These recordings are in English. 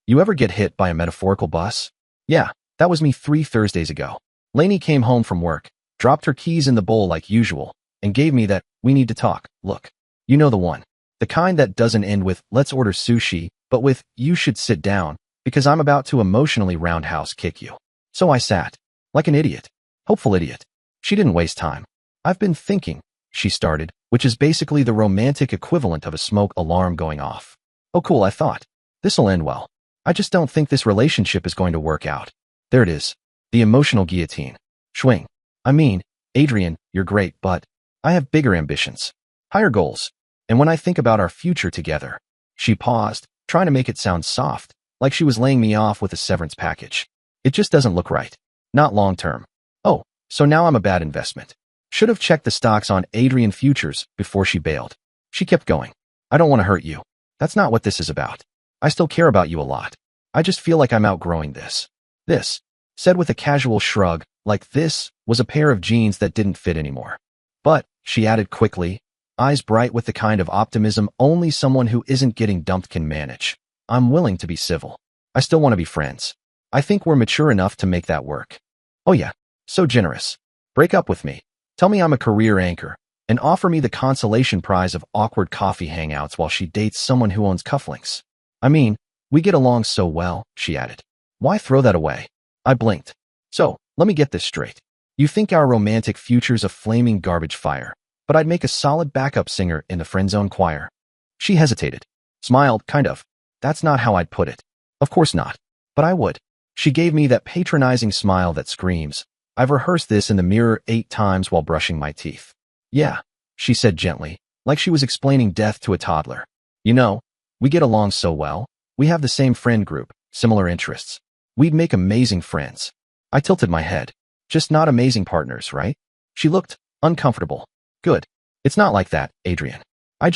You ever get hit by a metaphorical bus? Yeah, that was me 3 Thursdays ago. Lainey came home from work, dropped her keys in the bowl like usual, and gave me that "we need to talk" look. You know the one. The kind that doesn't end with "let's order sushi," but with "you should sit down, because I'm about to emotionally roundhouse kick you." So I sat. Like an idiot. Hopeful idiot. She didn't waste time. "I've been thinking," she started, which is basically the romantic equivalent of a smoke alarm going off. Oh cool, I thought. This'll end well. I just don't think this relationship is going to work out. There it is. The emotional guillotine. Schwing. I mean, Adrian, you're great, but I have bigger ambitions. Higher goals. And when I think about our future together. She paused, trying to make it sound soft, like she was laying me off with a severance package. It just doesn't look right. Not long term. Oh, so now I'm a bad investment. Should have checked the stocks on Adrian Futures before she bailed. She kept going. I don't want to hurt you. That's not what this is about. I still care about you a lot. I just feel like I'm outgrowing this. This, said with a casual shrug, like this was a pair of jeans that didn't fit anymore. But, she added quickly, eyes bright with the kind of optimism only someone who isn't getting dumped can manage. I'm willing to be civil. I still want to be friends. I think we're mature enough to make that work. Oh yeah, so generous. Break up with me. Tell me I'm a career anchor, and offer me the consolation prize of awkward coffee hangouts while she dates someone who owns cufflinks. I mean, we get along so well, she added. Why throw that away? I blinked. So, let me get this straight. You think our romantic future's a flaming garbage fire, but I'd make a solid backup singer in the friend zone choir. She hesitated. Smiled, kind of. That's not how I'd put it. Of course not. But I would. She gave me that patronizing smile that screams, I've rehearsed this in the mirror 8 times while brushing my teeth. Yeah, she said gently, like she was explaining death to a toddler. You know, we get along so well. We have the same friend group, similar interests. We'd make amazing friends. I tilted my head. Just not amazing partners, right? She looked uncomfortable. Good. It's not like that, Adrian. I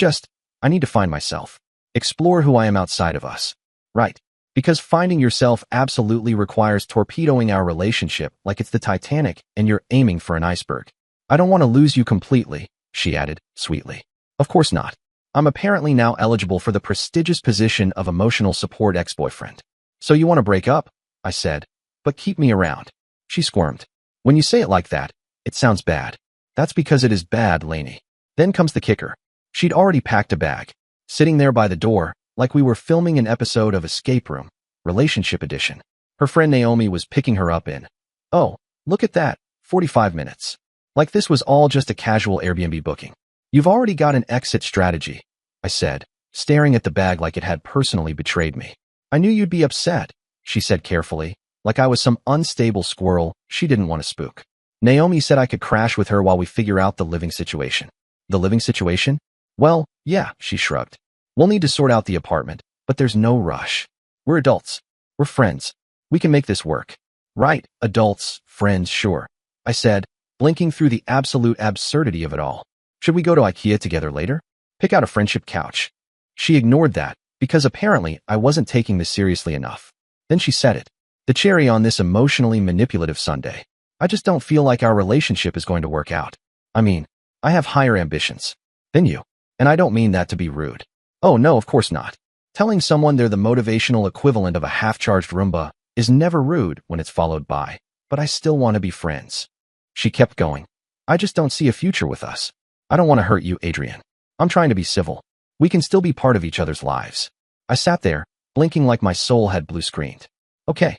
need to find myself. Explore who I am outside of us. Right. Because finding yourself absolutely requires torpedoing our relationship like it's the Titanic and you're aiming for an iceberg. I don't want to lose you completely, she added, sweetly. Of course not. I'm apparently now eligible for the prestigious position of emotional support ex-boyfriend. So you want to break up? I said. But keep me around. She squirmed. When you say it like that, it sounds bad. That's because it is bad, Lainey. Then comes the kicker. She'd already packed a bag. Sitting there by the door, like we were filming an episode of Escape Room, Relationship Edition. Her friend Naomi was picking her up in, oh, look at that, 45 minutes. Like this was all just a casual Airbnb booking. You've already got an exit strategy, I said, staring at the bag like it had personally betrayed me. I knew you'd be upset, she said carefully, like I was some unstable squirrel she didn't want to spook. Naomi said I could crash with her while we figure out the living situation. The living situation? Well, yeah, she shrugged. We'll need to sort out the apartment, but there's no rush. We're adults. We're friends. We can make this work. Right, adults, friends, sure, I said, blinking through the absolute absurdity of it all. Should we go to IKEA together later? Pick out a friendship couch. She ignored that, because apparently I wasn't taking this seriously enough. Then she said it. The cherry on this emotionally manipulative Sunday. I just don't feel like our relationship is going to work out. I mean, I have higher ambitions than you, and I don't mean that to be rude. Oh no, of course not. Telling someone they're the motivational equivalent of a half-charged Roomba is never rude when it's followed by, but I still want to be friends. She kept going. I just don't see a future with us. I don't want to hurt you, Adrian. I'm trying to be civil. We can still be part of each other's lives. I sat there, blinking like my soul had blue screened. Okay,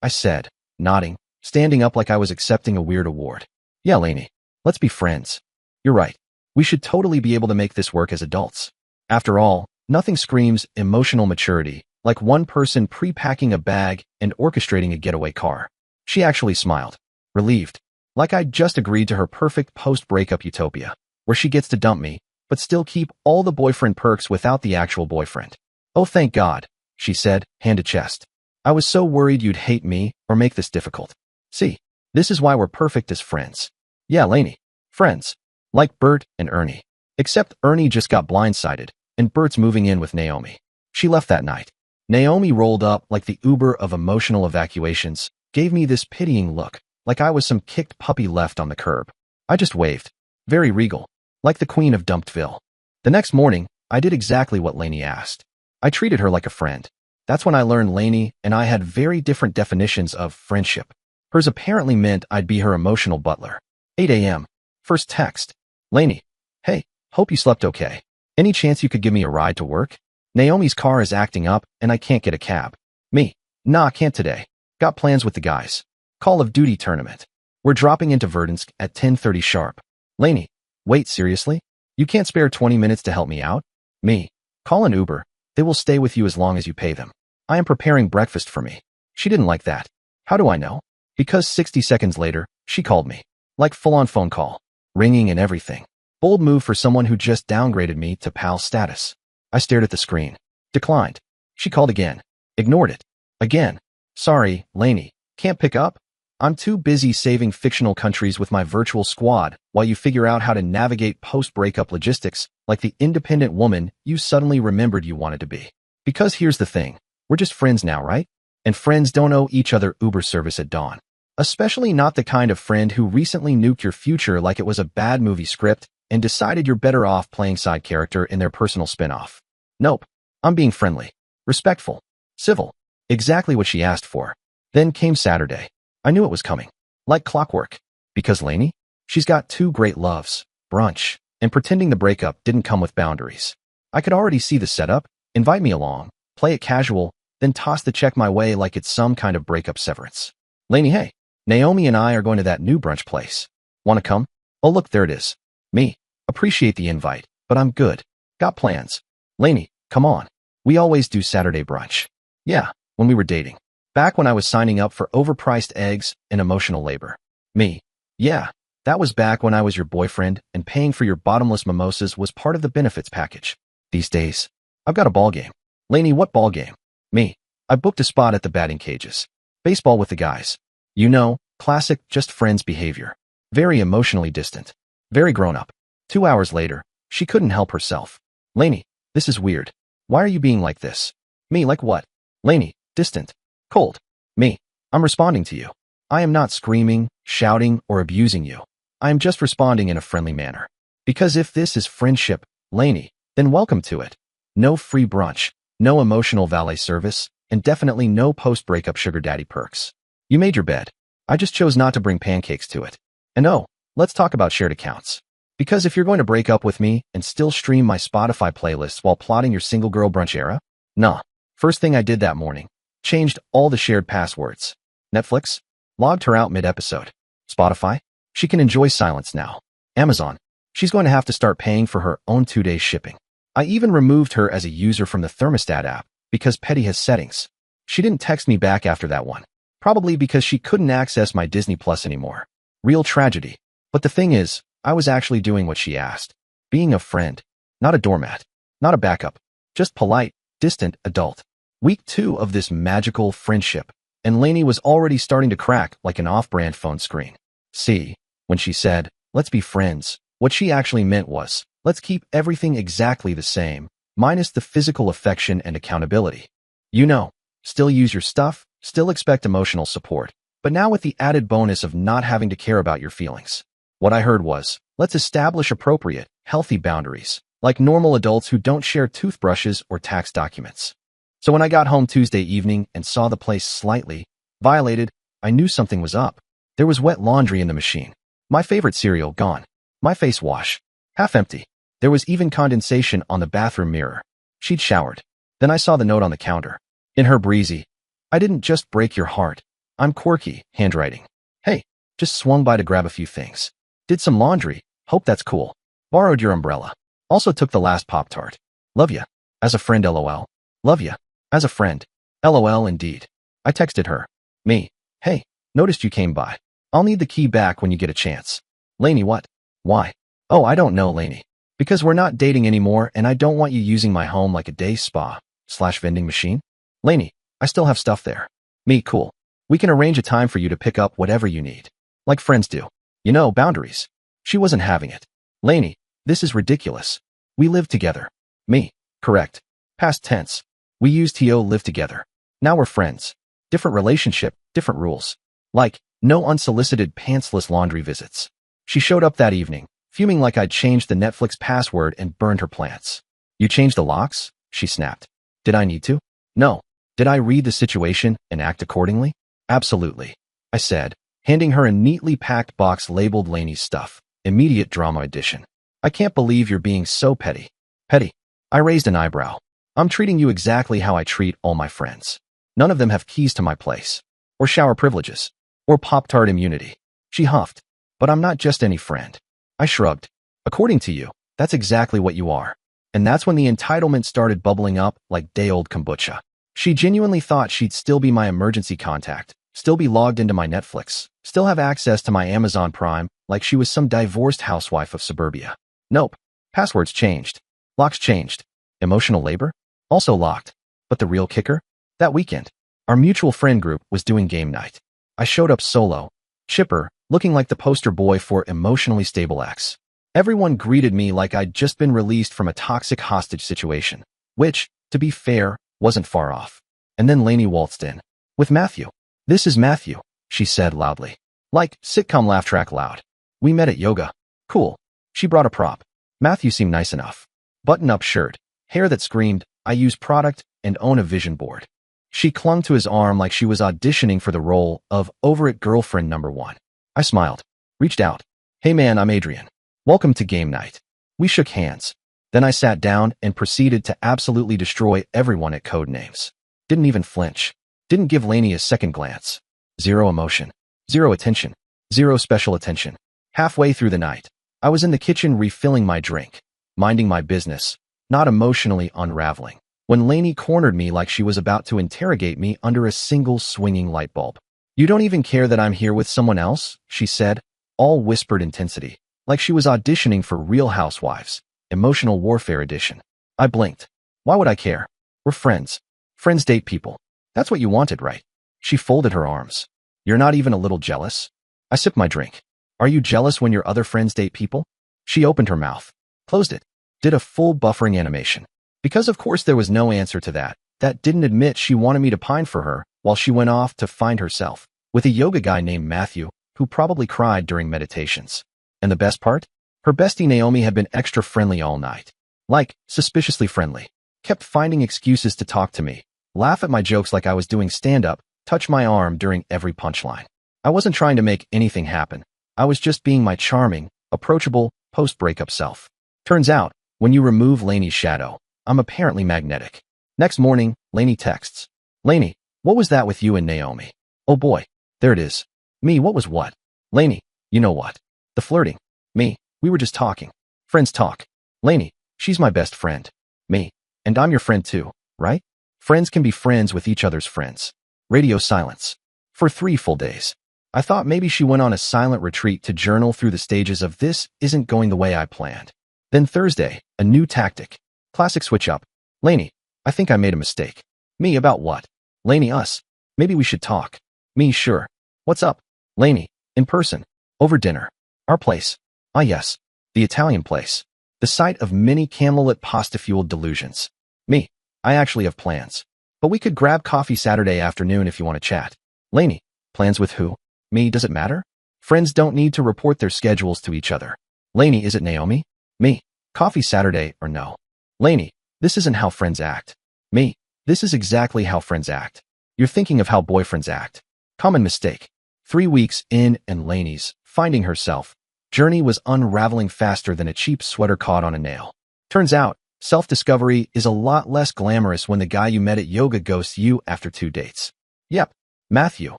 I said, nodding, standing up like I was accepting a weird award. Yeah, Lainey, let's be friends. You're right. We should totally be able to make this work as adults. After all, nothing screams emotional maturity like one person pre-packing a bag and orchestrating a getaway car. She actually smiled, relieved, like I'd just agreed to her perfect post-breakup utopia, where she gets to dump me, but still keep all the boyfriend perks without the actual boyfriend. Oh, thank God, she said, hand to chest. I was so worried you'd hate me or make this difficult. See, this is why we're perfect as friends. Yeah, Lainey, friends. Like Bert and Ernie. Except Ernie just got blindsided, and Bert's moving in with Naomi. She left that night. Naomi rolled up like the Uber of emotional evacuations, gave me this pitying look, like I was some kicked puppy left on the curb. I just waved. Very regal. Like the queen of Dumpedville. The next morning, I did exactly what Lainey asked. I treated her like a friend. That's when I learned Lainey and I had very different definitions of friendship. Hers apparently meant I'd be her emotional butler. 8 a.m. First text. Lainey. Hey, hope you slept okay. Any chance you could give me a ride to work? Naomi's car is acting up and I can't get a cab. Me. Nah, can't today. Got plans with the guys. Call of Duty tournament. We're dropping into Verdansk at 10:30 sharp. Lainey. Wait, seriously? You can't spare 20 minutes to help me out? Me. Call an Uber. They will stay with you as long as you pay them. I am preparing breakfast for me. She didn't like that. How do I know? Because 60 seconds later, she called me. Like full-on phone call. Ringing and everything. Bold move for someone who just downgraded me to pal status. I stared at the screen. Declined. She called again. Ignored it. Again. Sorry, Lainey. Can't pick up? I'm too busy saving fictional countries with my virtual squad while you figure out how to navigate post-breakup logistics like the independent woman you suddenly remembered you wanted to be. Because here's the thing. We're just friends now, right? And friends don't owe each other Uber service at dawn. Especially not the kind of friend who recently nuked your future like it was a bad movie script and decided you're better off playing side character in their personal spin-off. Nope. I'm being friendly. Respectful. Civil. Exactly what she asked for. Then came Saturday. I knew it was coming. Like clockwork. Because Lainey? She's got two great loves. Brunch. And pretending the breakup didn't come with boundaries. I could already see the setup. Invite me along. Play it casual. Then toss the check my way like it's some kind of breakup severance. Lainey, hey. Naomi and I are going to that new brunch place. Want to come? Oh look, there it is. Me. Appreciate the invite, but I'm good. Got plans. Lainey, come on. We always do Saturday brunch. Yeah, when we were dating. Back when I was signing up for overpriced eggs and emotional labor. Me. Yeah, that was back when I was your boyfriend and paying for your bottomless mimosas was part of the benefits package. These days, I've got a ball game. Lainey, what ball game? Me. I booked a spot at the batting cages. Baseball with the guys. You know, classic just friends behavior. Very emotionally distant. Very grown up. 2 hours later, she couldn't help herself. Lainey, this is weird. Why are you being like this? Me, like what? Lainey, distant. Cold. Me, I'm responding to you. I am not screaming, shouting, or abusing you. I am just responding in a friendly manner. Because if this is friendship, Lainey, then welcome to it. No free brunch, no emotional valet service, and definitely no post-breakup sugar daddy perks. You made your bed. I just chose not to bring pancakes to it. And oh, let's talk about shared accounts. Because if you're going to break up with me and still stream my Spotify playlists while plotting your single girl brunch era, nah. First thing I did that morning, changed all the shared passwords. Netflix? Logged her out mid-episode. Spotify? She can enjoy silence now. Amazon? She's going to have to start paying for her own 2-day shipping. I even removed her as a user from the thermostat app because Petty has settings. She didn't text me back after that one. Probably because she couldn't access my Disney Plus anymore. Real tragedy. But the thing is, I was actually doing what she asked. Being a friend. Not a doormat. Not a backup. Just polite, distant adult. Week 2 of this magical friendship. And Lainey was already starting to crack like an off-brand phone screen. See, when she said, let's be friends, what she actually meant was, let's keep everything exactly the same, minus the physical affection and accountability. You know, still use your stuff, still expect emotional support, but now with the added bonus of not having to care about your feelings. What I heard was, let's establish appropriate, healthy boundaries, like normal adults who don't share toothbrushes or tax documents. So when I got home Tuesday evening and saw the place slightly violated, I knew something was up. There was wet laundry in the machine. My favorite cereal gone. My face wash. Half empty. There was even condensation on the bathroom mirror. She'd showered. Then I saw the note on the counter. In her breezy, I didn't just break your heart. I'm quirky, handwriting. Hey, just swung by to grab a few things. Did some laundry. Hope that's cool. Borrowed your umbrella. Also took the last Pop-Tart. Love ya. As a friend, LOL. Love ya. As a friend. LOL indeed. I texted her. Me. Hey, noticed you came by. I'll need the key back when you get a chance. Lainey, what? Why? Oh, I don't know, Lainey. Because we're not dating anymore and I don't want you using my home like a day spa/vending machine. Lainey, I still have stuff there. Me, cool. We can arrange a time for you to pick up whatever you need. Like friends do. You know, boundaries. She wasn't having it. Lainey, this is ridiculous. We live together. Me, correct. Past tense. We used to live together. Now we're friends. Different relationship, different rules. Like, no unsolicited pantsless laundry visits. She showed up that evening, fuming like I'd changed the Netflix password and burned her plants. You changed the locks? She snapped. Did I need to? No. Did I read the situation and act accordingly? Absolutely, I said, handing her a neatly packed box labeled Lainey's stuff, immediate drama edition. I can't believe you're being so petty. Petty? I raised an eyebrow. I'm treating you exactly how I treat all my friends. None of them have keys to my place, or shower privileges, or Pop-Tart immunity. She huffed. But I'm not just any friend. I shrugged. According to you, that's exactly what you are. And that's when the entitlement started bubbling up like day-old kombucha. She genuinely thought she'd still be my emergency contact, still be logged into my Netflix, still have access to my Amazon Prime, like she was some divorced housewife of suburbia. Nope. Passwords changed. Locks changed. Emotional labor? Also locked. But the real kicker? That weekend, our mutual friend group was doing game night. I showed up solo, chipper, looking like the poster boy for emotionally stable ex. Everyone greeted me like I'd just been released from a toxic hostage situation, which, to be fair, wasn't far off. And then Lainey waltzed in. With Matthew. This is Matthew, she said loudly. Like, sitcom laugh track loud. We met at yoga. Cool. She brought a prop. Matthew seemed nice enough. Button-up shirt, hair that screamed, I use product and own a vision board. She clung to his arm like she was auditioning for the role of over-it girlfriend number 1. I smiled, reached out. Hey man, I'm Adrian. Welcome to game night. We shook hands. Then I sat down and proceeded to absolutely destroy everyone at code names. Didn't even flinch. Didn't give Lainey a second glance. Zero emotion. Zero attention. Zero special attention. Halfway through the night, I was in the kitchen refilling my drink, minding my business, not emotionally unraveling, when Lainey cornered me like she was about to interrogate me under a single swinging light bulb. You don't even care that I'm here with someone else, she said, all whispered intensity, like she was auditioning for Real Housewives, Emotional Warfare Edition. I blinked. Why would I care? We're friends. Friends date people. That's what you wanted, right? She folded her arms. You're not even a little jealous? I sipped my drink. Are you jealous when your other friends date people? She opened her mouth, closed it, did a full buffering animation. Because of course there was no answer to that. That didn't admit she wanted me to pine for her while she went off to find herself with a yoga guy named Matthew, who probably cried during meditations. And the best part? Her bestie Naomi had been extra friendly all night. Like, suspiciously friendly. Kept finding excuses to talk to me, laugh at my jokes like I was doing stand-up, touch my arm during every punchline. I wasn't trying to make anything happen. I was just being my charming, approachable, post-breakup self. Turns out, when you remove Lainey's shadow, I'm apparently magnetic. Next morning, Lainey texts. Lainey, what was that with you and Naomi? Oh boy, there it is. Me, what was what? Lainey, you know what? The flirting. Me, we were just talking. Friends talk. Lainey, she's my best friend. Me, and I'm your friend too, right? Friends can be friends with each other's friends. Radio silence. For 3 full days. I thought maybe she went on a silent retreat to journal through the stages of this isn't going the way I planned. Then Thursday, a new tactic. Classic switch up. Lainey, I think I made a mistake. Me, about what? Lainey, us. Maybe we should talk. Me, sure. What's up? Lainey, in person. Over dinner. Our place. Ah yes. The Italian place. The site of many candlelit pasta-fueled delusions. Me, I actually have plans. But we could grab coffee Saturday afternoon if you want to chat. Lainey, plans with who? Me, does it matter? Friends don't need to report their schedules to each other. Lainey, is it Naomi? Me, coffee Saturday or no? Lainey, this isn't how friends act. Me, this is exactly how friends act. You're thinking of how boyfriends act. Common mistake. 3 weeks in and Lainey's finding herself journey was unraveling faster than a cheap sweater caught on a nail. Turns out, self-discovery is a lot less glamorous when the guy you met at yoga ghosts you after 2 dates. Yep, Matthew.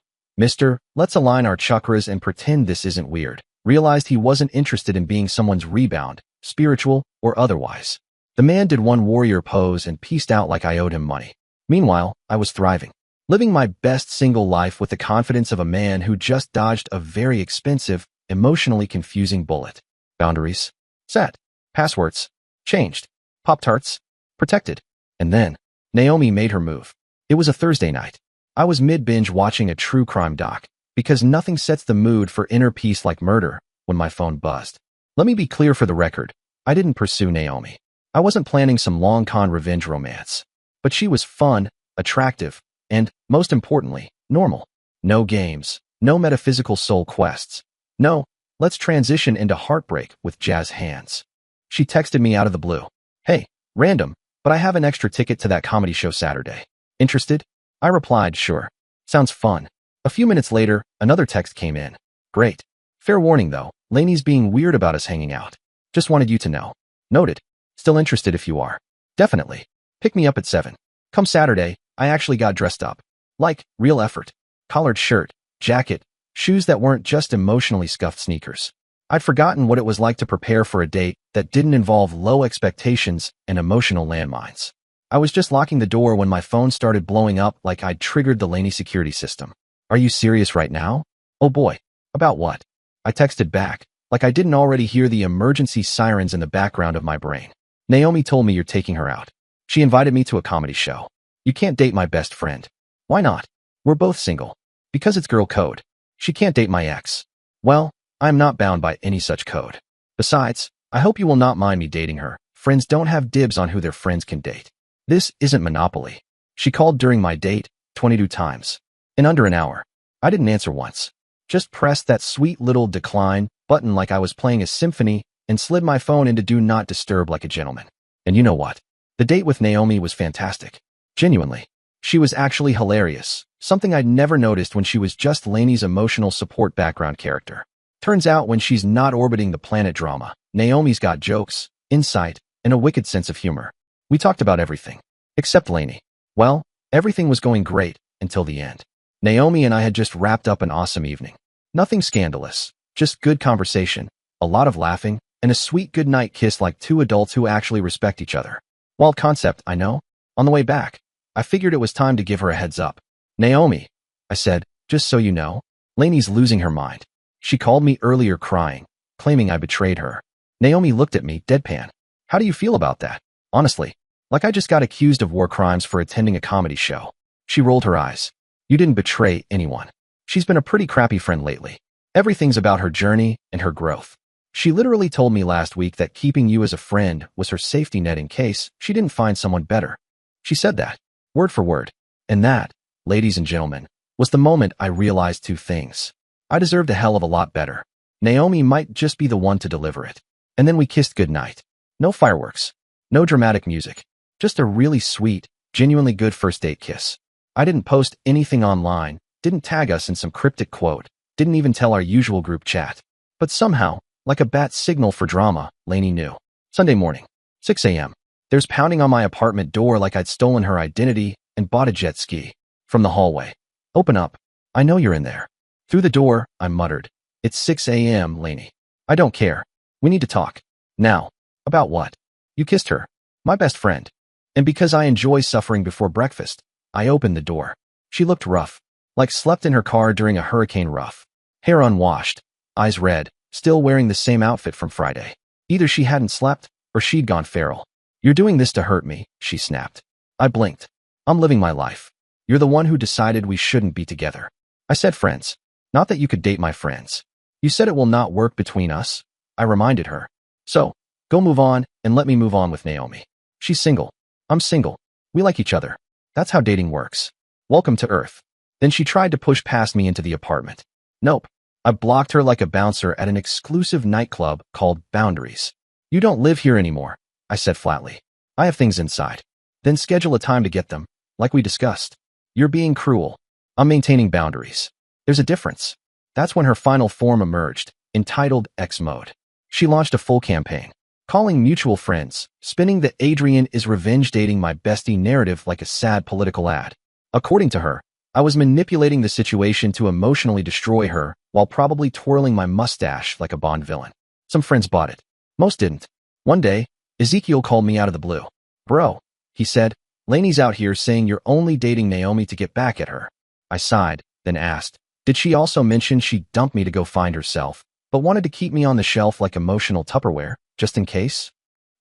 Mister, let's align our chakras and pretend this isn't weird. Realized he wasn't interested in being someone's rebound, spiritual or otherwise. The man did one warrior pose and pieced out like I owed him money. Meanwhile, I was thriving. Living my best single life with the confidence of a man who just dodged a very expensive, emotionally confusing bullet. Boundaries. Set. Passwords. Changed. Pop-Tarts. Protected. And then, Naomi made her move. It was a Thursday night. I was mid-binge watching a true crime doc, because nothing sets the mood for inner peace like murder, when my phone buzzed. Let me be clear for the record, I didn't pursue Naomi. I wasn't planning some long-con revenge romance. But she was fun, attractive, and, most importantly, normal. No games, no metaphysical soul quests. No, let's transition into heartbreak with jazz hands. She texted me out of the blue. Hey, random, but I have an extra ticket to that comedy show Saturday. Interested? I replied, sure. Sounds fun. A few minutes later, another text came in. Great. Fair warning though, Lainey's being weird about us hanging out. Just wanted you to know. Noted. Still interested if you are. Definitely. Pick me up at 7. Come Saturday, I actually got dressed up. Like, real effort. Collared shirt, jacket, shoes that weren't just emotionally scuffed sneakers. I'd forgotten what it was like to prepare for a date that didn't involve low expectations and emotional landmines. I was just locking the door when my phone started blowing up like I'd triggered the Laney security system. Are you serious right now? Oh boy. About what? I texted back, like I didn't already hear the emergency sirens in the background of my brain. Naomi told me you're taking her out. She invited me to a comedy show. You can't date my best friend. Why not? We're both single. Because it's girl code. She can't date my ex. Well, I'm not bound by any such code. Besides, I hope you will not mind me dating her. Friends don't have dibs on who their friends can date. This isn't Monopoly. She called during my date 22 times. In under an hour. I didn't answer once. Just pressed that sweet little decline button like I was playing a symphony and slid my phone into do not disturb like a gentleman. And you know what? The date with Naomi was fantastic. Genuinely. She was actually hilarious, something I'd never noticed when she was just Lainey's emotional support background character. Turns out when she's not orbiting the planet drama, Naomi's got jokes, insight, and a wicked sense of humor. We talked about everything. Except Lainey. Well, everything was going great until the end. Naomi and I had just wrapped up an awesome evening. Nothing scandalous, just good conversation, a lot of laughing, and a sweet goodnight kiss like two adults who actually respect each other. Wild concept, I know. On the way back, I figured it was time to give her a heads up. Naomi, I said, just so you know, Lainey's losing her mind. She called me earlier crying, claiming I betrayed her. Naomi looked at me, deadpan. How do you feel about that? Honestly, like I just got accused of war crimes for attending a comedy show. She rolled her eyes. You didn't betray anyone. She's been a pretty crappy friend lately. Everything's about her journey and her growth. She literally told me last week that keeping you as a friend was her safety net in case she didn't find someone better. She said that, word for word. And that, ladies and gentlemen, was the moment I realized two things. I deserved a hell of a lot better. Naomi might just be the one to deliver it. And then we kissed goodnight. No fireworks. No dramatic music. Just a really sweet, genuinely good first date kiss. I didn't post anything online, didn't tag us in some cryptic quote, didn't even tell our usual group chat. But somehow, like a bat signal for drama, Lainey knew. Sunday morning, 6 a.m. There's pounding on my apartment door like I'd stolen her identity and bought a jet ski. From the hallway. Open up. I know you're in there. Through the door, I muttered. It's 6 a.m., Lainey. I don't care. We need to talk. Now. About what? You kissed her. My best friend. And because I enjoy suffering before breakfast, I opened the door. She looked rough. Like slept in her car during a hurricane rough. Hair unwashed. Eyes red. Still wearing the same outfit from Friday. Either she hadn't slept, or she'd gone feral. You're doing this to hurt me, she snapped. I blinked. I'm living my life. You're the one who decided we shouldn't be together. I said friends. Not that you could date my friends. You said it will not work between us. I reminded her. So, go move on, and let me move on with Naomi. She's single. I'm single. We like each other. That's how dating works. Welcome to Earth. Then she tried to push past me into the apartment. Nope. I blocked her like a bouncer at an exclusive nightclub called Boundaries. You don't live here anymore, I said flatly. I have things inside. Then schedule a time to get them, like we discussed. You're being cruel. I'm maintaining boundaries. There's a difference. That's when her final form emerged, entitled X Mode. She launched a full campaign, calling mutual friends, spinning the Adrian is revenge dating my bestie narrative like a sad political ad. According to her, I was manipulating the situation to emotionally destroy her while probably twirling my mustache like a Bond villain. Some friends bought it. Most didn't. One day, Ezekiel called me out of the blue. Bro, he said, Lainey's out here saying you're only dating Naomi to get back at her. I sighed, then asked, did she also mention she dumped me to go find herself, but wanted to keep me on the shelf like emotional Tupperware, just in case?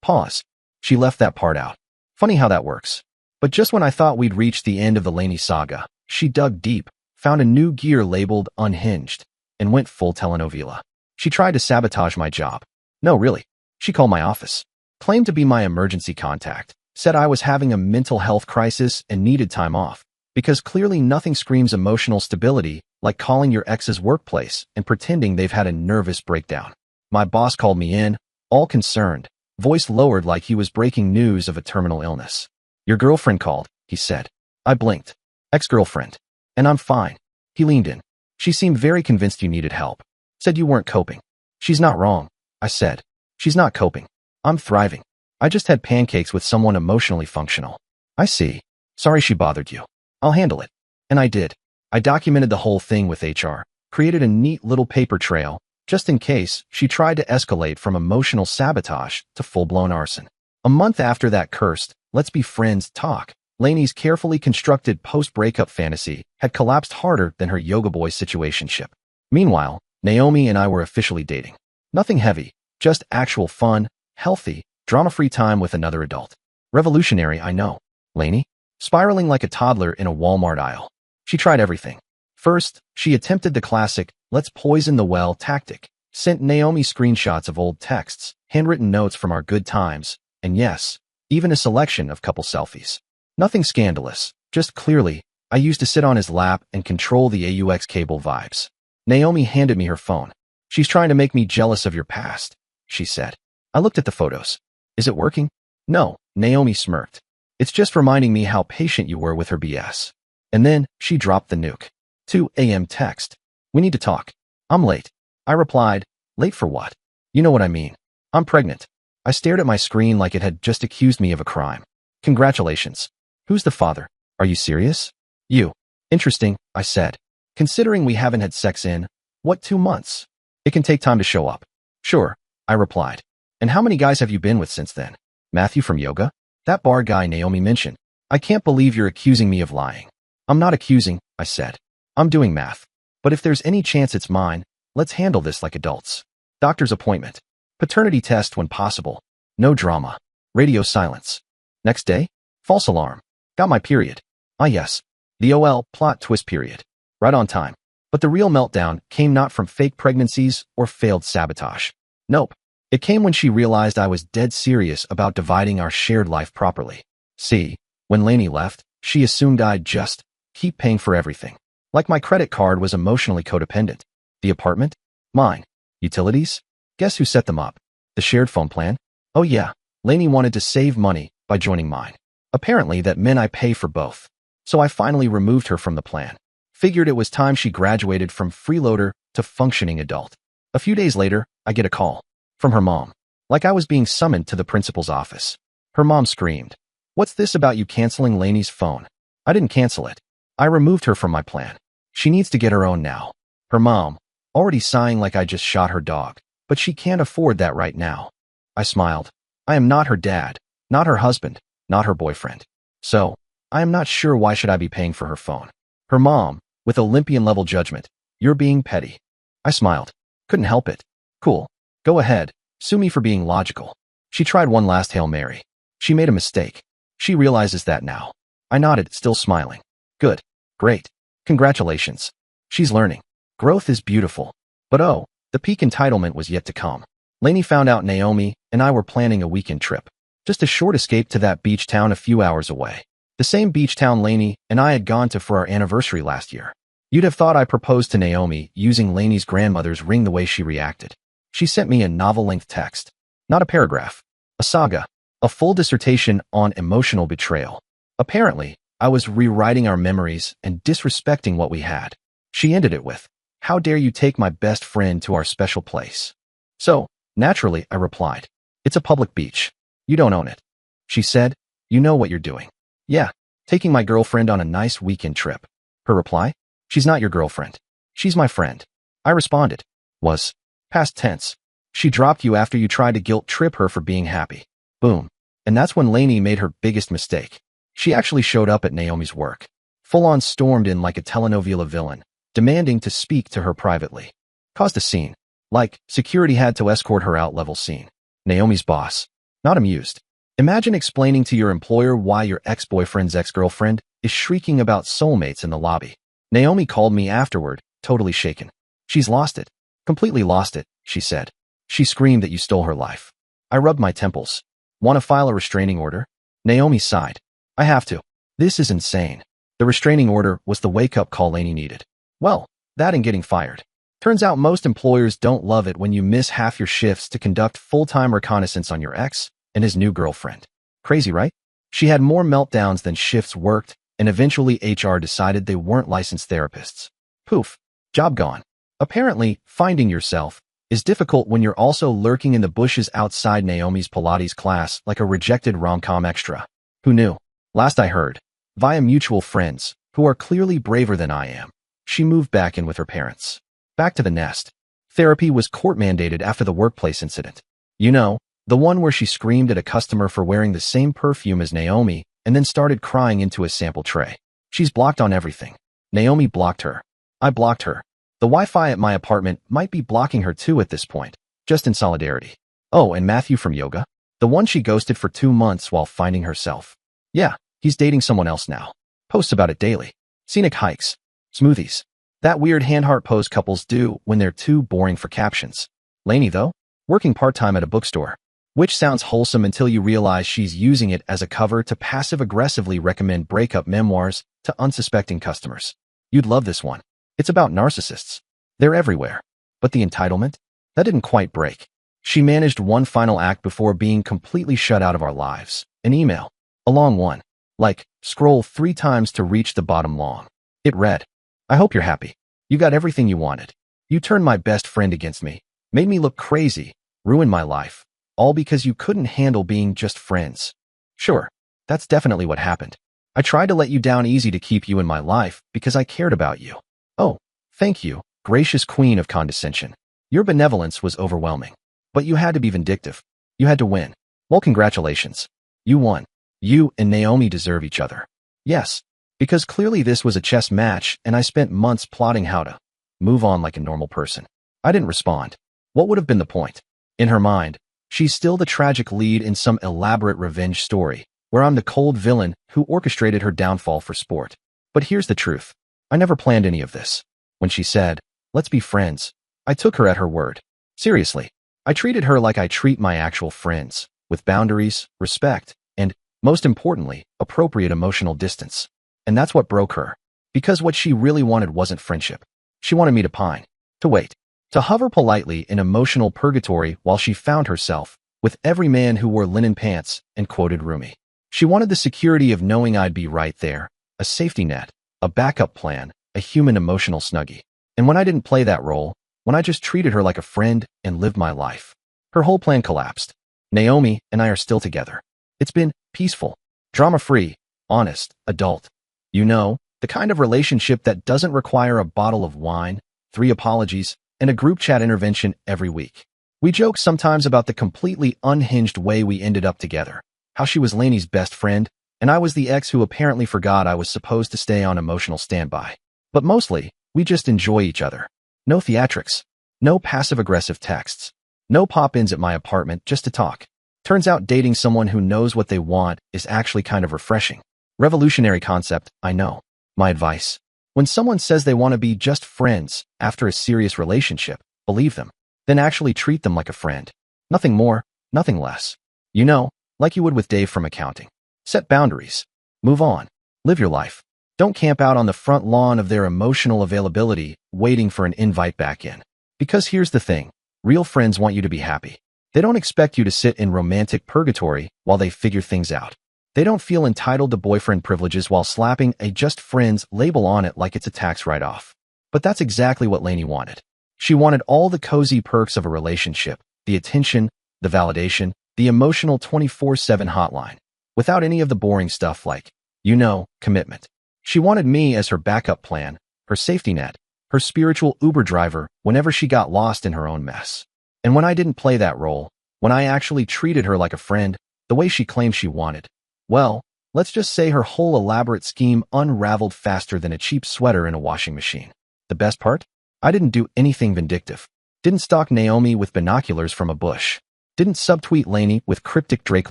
Pause. She left that part out. Funny how that works. But just when I thought we'd reached the end of the Lainey saga, she dug deep, found a new gear labeled Unhinged, and went full telenovela. She tried to sabotage my job. No, really. She called my office, claimed to be my emergency contact, said I was having a mental health crisis and needed time off, because clearly nothing screams emotional stability like calling your ex's workplace and pretending they've had a nervous breakdown. My boss called me in, all concerned, voice lowered like he was breaking news of a terminal illness. Your girlfriend called, he said. I blinked. Ex-girlfriend. And I'm fine. He leaned in. She seemed very convinced you needed help. Said you weren't coping. She's not wrong, I said. She's not coping. I'm thriving. I just had pancakes with someone emotionally functional. I see. Sorry she bothered you. I'll handle it. And I did. I documented the whole thing with HR, created a neat little paper trail, just in case she tried to escalate from emotional sabotage to full-blown arson. A month after that cursed, let's be friends talk, Lainey's carefully constructed post-breakup fantasy had collapsed harder than her yoga boy situationship. Meanwhile, Naomi and I were officially dating. Nothing heavy, just actual fun, healthy, drama-free time with another adult. Revolutionary, I know. Lainey? Spiraling like a toddler in a Walmart aisle. She tried everything. First, she attempted the classic, let's poison the well tactic, sent Naomi screenshots of old texts, handwritten notes from our good times, and yes, even a selection of couple selfies. Nothing scandalous, just clearly, I used to sit on his lap and control the AUX cable vibes. Naomi handed me her phone. She's trying to make me jealous of your past, she said. I looked at the photos. Is it working? No, Naomi smirked. It's just reminding me how patient you were with her BS. And then, she dropped the nuke. 2 a.m. text. We need to talk. I'm late. I replied, late for what? You know what I mean. I'm pregnant. I stared at my screen like it had just accused me of a crime. Congratulations. Who's the father? Are you serious? You. Interesting, I said. Considering we haven't had sex in, what, 2 months? It can take time to show up. Sure, I replied. And how many guys have you been with since then? Matthew from yoga? That bar guy Naomi mentioned. I can't believe you're accusing me of lying. I'm not accusing, I said. I'm doing math. But if there's any chance it's mine, let's handle this like adults. Doctor's appointment. Paternity test when possible. No drama. Radio silence. Next day? False alarm. Got my period. Ah yes. The OL plot twist period. Right on time. But the real meltdown came not from fake pregnancies or failed sabotage. Nope. It came when she realized I was dead serious about dividing our shared life properly. See, when Lainey left, she assumed I'd just keep paying for everything. Like my credit card was emotionally codependent. The apartment? Mine. Utilities? Guess who set them up? The shared phone plan? Oh yeah, Lainey wanted to save money by joining mine. Apparently that meant I pay for both. So I finally removed her from the plan. Figured it was time she graduated from freeloader to functioning adult. A few days later, I get a call. From her mom. Like I was being summoned to the principal's office. Her mom screamed. What's this about you canceling Lainey's phone? I didn't cancel it. I removed her from my plan. She needs to get her own now. Her mom, already sighing like I just shot her dog, but she can't afford that right now. I smiled. I am not her dad, not her husband, not her boyfriend. So, I am not sure why should I be paying for her phone. Her mom, with Olympian-level judgment, you're being petty. I smiled. Couldn't help it. Cool. Go ahead. Sue me for being logical. She tried one last Hail Mary. She made a mistake. She realizes that now. I nodded, still smiling. Good. Great. Congratulations. She's learning. Growth is beautiful. But oh, the peak entitlement was yet to come. Lainey found out Naomi and I were planning a weekend trip. Just a short escape to that beach town a few hours away. The same beach town Lainey and I had gone to for our anniversary last year. You'd have thought I proposed to Naomi using Lainey's grandmother's ring the way she reacted. She sent me a novel-length text. Not a paragraph. A saga. A full dissertation on emotional betrayal. Apparently, I was rewriting our memories and disrespecting what we had. She ended it with, how dare you take my best friend to our special place? So, naturally, I replied, it's a public beach. You don't own it. She said, you know what you're doing. Yeah, taking my girlfriend on a nice weekend trip. Her reply, she's not your girlfriend. She's my friend. I responded, was, past tense. She dropped you after you tried to guilt trip her for being happy. Boom. And that's when Lainey made her biggest mistake. She actually showed up at Naomi's work. Full-on stormed in like a telenovela villain, demanding to speak to her privately. Caused a scene. Like, security had to escort her out level scene. Naomi's boss. Not amused. Imagine explaining to your employer why your ex-boyfriend's ex-girlfriend is shrieking about soulmates in the lobby. Naomi called me afterward, totally shaken. She's lost it. Completely lost it, she said. She screamed that you stole her life. I rubbed my temples. Want to file a restraining order? Naomi sighed. I have to. This is insane. The restraining order was the wake-up call Lainey needed. Well, that and getting fired. Turns out most employers don't love it when you miss half your shifts to conduct full-time reconnaissance on your ex and his new girlfriend. Crazy, right? She had more meltdowns than shifts worked and eventually HR decided they weren't licensed therapists. Poof, job gone. Apparently, finding yourself is difficult when you're also lurking in the bushes outside Naomi's Pilates class like a rejected rom-com extra. Who knew? Last I heard, via mutual friends, who are clearly braver than I am, she moved back in with her parents. Back to the nest. Therapy was court-mandated after the workplace incident. You know, the one where she screamed at a customer for wearing the same perfume as Naomi and then started crying into a sample tray. She's blocked on everything. Naomi blocked her. I blocked her. The Wi-Fi at my apartment might be blocking her too at this point, just in solidarity. Oh, and Matthew from yoga? The one she ghosted for 2 months while finding herself. Yeah, he's dating someone else now. Posts about it daily. Scenic hikes. Smoothies. That weird hand-heart pose couples do when they're too boring for captions. Lainey, though, working part-time at a bookstore. Which sounds wholesome until you realize she's using it as a cover to passive-aggressively recommend breakup memoirs to unsuspecting customers. You'd love this one. It's about narcissists. They're everywhere. But the entitlement? That didn't quite break. She managed one final act before being completely shut out of our lives. An email. A long one. Like, scroll 3 times to reach the bottom long. It read, I hope you're happy. You got everything you wanted. You turned my best friend against me, made me look crazy, ruined my life, all because you couldn't handle being just friends. Sure, that's definitely what happened. I tried to let you down easy to keep you in my life because I cared about you. Oh, thank you, gracious queen of condescension. Your benevolence was overwhelming. But you had to be vindictive. You had to win. Well, congratulations. You won. You and Naomi deserve each other. Yes, because clearly this was a chess match and I spent months plotting how to move on like a normal person. I didn't respond. What would have been the point? In her mind, she's still the tragic lead in some elaborate revenge story, where I'm the cold villain who orchestrated her downfall for sport. But here's the truth. I never planned any of this. When she said, let's be friends, I took her at her word. Seriously, I treated her like I treat my actual friends, with boundaries, respect, and, most importantly, appropriate emotional distance. And that's what broke her. Because what she really wanted wasn't friendship. She wanted me to pine, to wait, to hover politely in emotional purgatory while she found herself with every man who wore linen pants and quoted Rumi. She wanted the security of knowing I'd be right there, a safety net, a backup plan, a human emotional snuggie. And when I didn't play that role, when I just treated her like a friend and lived my life, her whole plan collapsed. Naomi and I are still together. It's been peaceful, drama-free, honest, adult. You know, the kind of relationship that doesn't require a bottle of wine, 3 apologies, and a group chat intervention every week. We joke sometimes about the completely unhinged way we ended up together, how she was Lainey's best friend, and I was the ex who apparently forgot I was supposed to stay on emotional standby. But mostly, we just enjoy each other. No theatrics, no passive-aggressive texts, no pop-ins at my apartment just to talk. Turns out dating someone who knows what they want is actually kind of refreshing. Revolutionary concept, I know. My advice. When someone says they want to be just friends after a serious relationship, believe them. Then actually treat them like a friend. Nothing more, nothing less. You know, like you would with Dave from accounting. Set boundaries. Move on. Live your life. Don't camp out on the front lawn of their emotional availability, waiting for an invite back in. Because here's the thing. Real friends want you to be happy. They don't expect you to sit in romantic purgatory while they figure things out. They don't feel entitled to boyfriend privileges while slapping a just friends label on it like it's a tax write-off. But that's exactly what Lainey wanted. She wanted all the cozy perks of a relationship, the attention, the validation, the emotional 24/7 hotline, without any of the boring stuff like, you know, commitment. She wanted me as her backup plan, her safety net, her spiritual Uber driver whenever she got lost in her own mess. And when I didn't play that role, when I actually treated her like a friend, the way she claimed she wanted, well, let's just say her whole elaborate scheme unraveled faster than a cheap sweater in a washing machine. The best part? I didn't do anything vindictive. Didn't stalk Naomi with binoculars from a bush. Didn't subtweet Lainey with cryptic Drake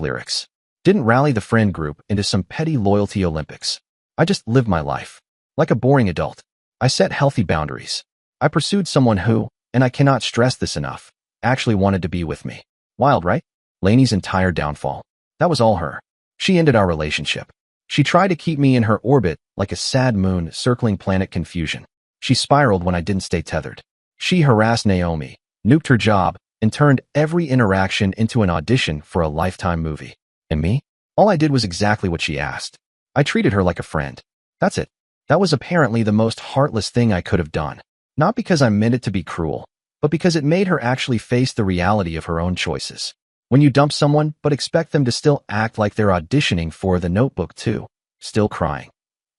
lyrics. Didn't rally the friend group into some petty loyalty Olympics. I just lived my life. Like a boring adult. I set healthy boundaries. I pursued someone who, and I cannot stress this enough, actually wanted to be with me. Wild, right? Lainey's entire downfall. That was all her. She ended our relationship. She tried to keep me in her orbit like a sad moon circling planet confusion. She spiraled when I didn't stay tethered. She harassed Naomi, nuked her job, and turned every interaction into an audition for a Lifetime movie. And me? All I did was exactly what she asked. I treated her like a friend. That's it. That was apparently the most heartless thing I could have done. Not because I meant it to be cruel, but because it made her actually face the reality of her own choices. When you dump someone but expect them to still act like they're auditioning for The Notebook too, still crying.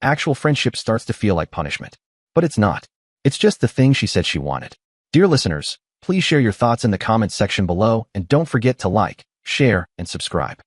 Actual friendship starts to feel like punishment. But it's not. It's just the thing she said she wanted. Dear listeners, please share your thoughts in the comments section below and don't forget to like, share, and subscribe.